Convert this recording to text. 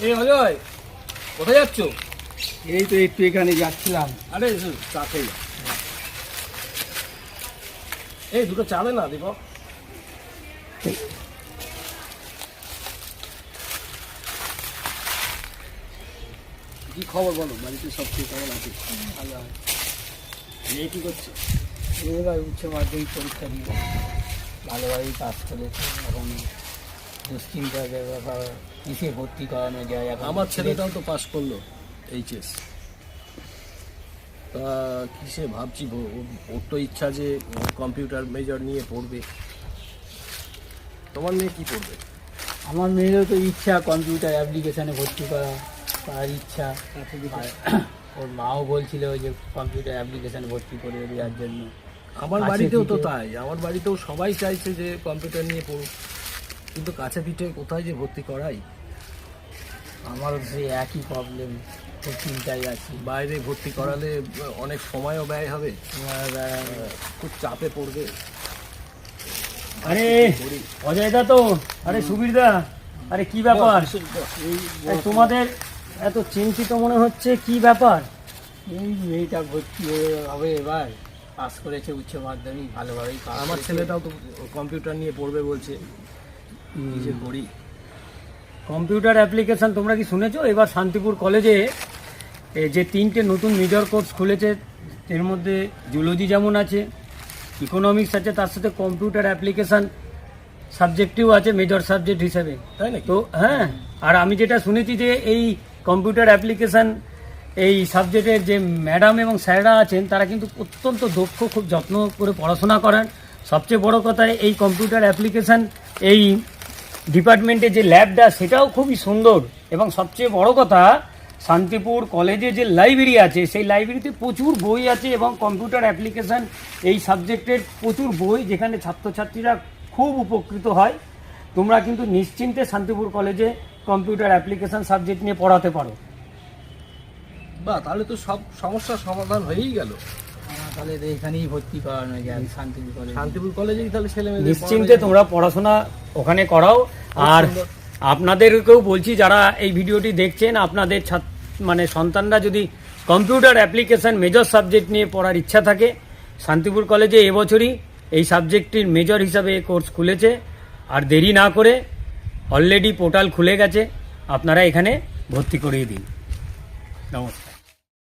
এই অজয়, কোথায় যাচ্ছ? এই তো একটু এখানে যাচ্ছিলাম। আরে চা খেয়ে যা। এই দুটো চা দে না দীপক। কি খবর বলো, বাড়িতে সব ঠিক কেমন আছে? ভালো হয়। মেয়ে কি করছে? এবার উচ্চ মাধ্যমিক পরীক্ষা দিয়ে ভালোভাবেই পাস করেছে। এখন দুশ্চিন্তার ব্যাপার, কিসে ভর্তি করানো যায়। এখন আমার ছেলেটাও তো পাস করলো এইচএস। তা কিসে ভাবছি, ওর তো ইচ্ছা যে কম্পিউটার মেজর নিয়ে পড়বে। তোমার মেয়ে কি পড়বে? আমার মেয়েরও তো ইচ্ছা কম্পিউটার অ্যাপ্লিকেশানে ভর্তি করার ইচ্ছা। আর ওর মাও বলছিল যে কম্পিউটার অ্যাপ্লিকেশানে ভর্তি করে দেওয়ার জন্য। আমার বাড়িতেও তো তাই, আমার বাড়িতেও সবাই চাইছে যে কম্পিউটার নিয়ে পড়ুক, কিন্তু কাছে পিঠে কোথায় যে ভর্তি করাই। আমারও সেই একই প্রবলেম, খুব চিন্তায় আছি। বাইরে ভর্তি করালে অনেক সময়ও ব্যয় হবে, খুব চাপে পড়বে। আরে অজয়দা তো, আরে সুবীরদা, আরে কি ব্যাপার তোমাদের এত চিন্তিত মনে হচ্ছে? কি ব্যাপার? এই মেয়েটা ভর্তি হবে এবার, পাস করেছে উচ্চ মাধ্যমিক ভালোভাবেই। আমার ছেলেটাও তো কম্পিউটার নিয়ে পড়বে বলছে, কি যে করি। কম্পিউটার অ্যাপ্লিকেশন তোমরা কি শুনেছো? এবার শান্তিপুর কলেজে যে 3টে নতুন মেজর কোর্স খুলেছে, এর মধ্যে জুলজি যেমন আছে, ইকোনমিক্স আছে, তার সাথে কম্পিউটার অ্যাপ্লিকেশন সাবজেক্টিভ আছে মেজর সাবজেক্ট হিসেবে, তাই নাকি? তো হ্যাঁ। আর আমি যেটা শুনেছি যে এই কম্পিউটার অ্যাপ্লিকেশন এই সাবজেক্টের যে ম্যাডাম এবং স্যাররা আছেন তারা কিন্তু অত্যন্ত দক্ষ, খুব যত্ন করে পড়াশোনা করেন। সবচেয়ে বড় কথা, এই কম্পিউটার অ্যাপ্লিকেশন এই ডিপার্টমেন্টে যে ল্যাবটা সেটাও খুবই সুন্দর। এবং সবচেয়ে বড় কথা, শান্তিপুর কলেজে যে লাইব্রেরি আছে সেই লাইব্রেরিতে প্রচুর বই আছে এবং কম্পিউটার অ্যাপ্লিকেশন এই সাবজেক্টের প্রচুর বই, যেখানে ছাত্রছাত্রীরা খুব উপকৃত হয়। তোমরা কিন্তু নিশ্চিন্তে শান্তিপুর কলেজে কম্পিউটার অ্যাপ্লিকেশন সাবজেক্ট নিয়ে পড়াতে পারো। বাহ, তাহলে তো সব সমস্যার সমাধান হয়েই গেল। তাহলে এখানেই ভর্তি করানো যায় শান্তিপুর কলেজে। শান্তিপুর কলেজেই তাহলে ছেলে মেয়ে নিশ্চিন্তে তোমরা পড়াশোনা ওখানে করাও। আর আপনাদেরকেও বলছি, যারা এই ভিডিওটি দেখছেন, আপনাদের মানে সন্তানরা যদি কম্পিউটার অ্যাপ্লিকেশন মেজর সাবজেক্ট নিয়ে পড়ার ইচ্ছা থাকে, শান্তিপুর কলেজে এবছরই এই সাবজেক্টটির মেজর হিসাবে কোর্স খুলেছে। আর দেরি না করে, অলরেডি পোর্টাল খুলে গেছে, আপনারা এখানে ভর্তি করিয়ে দিন। নমস্কার।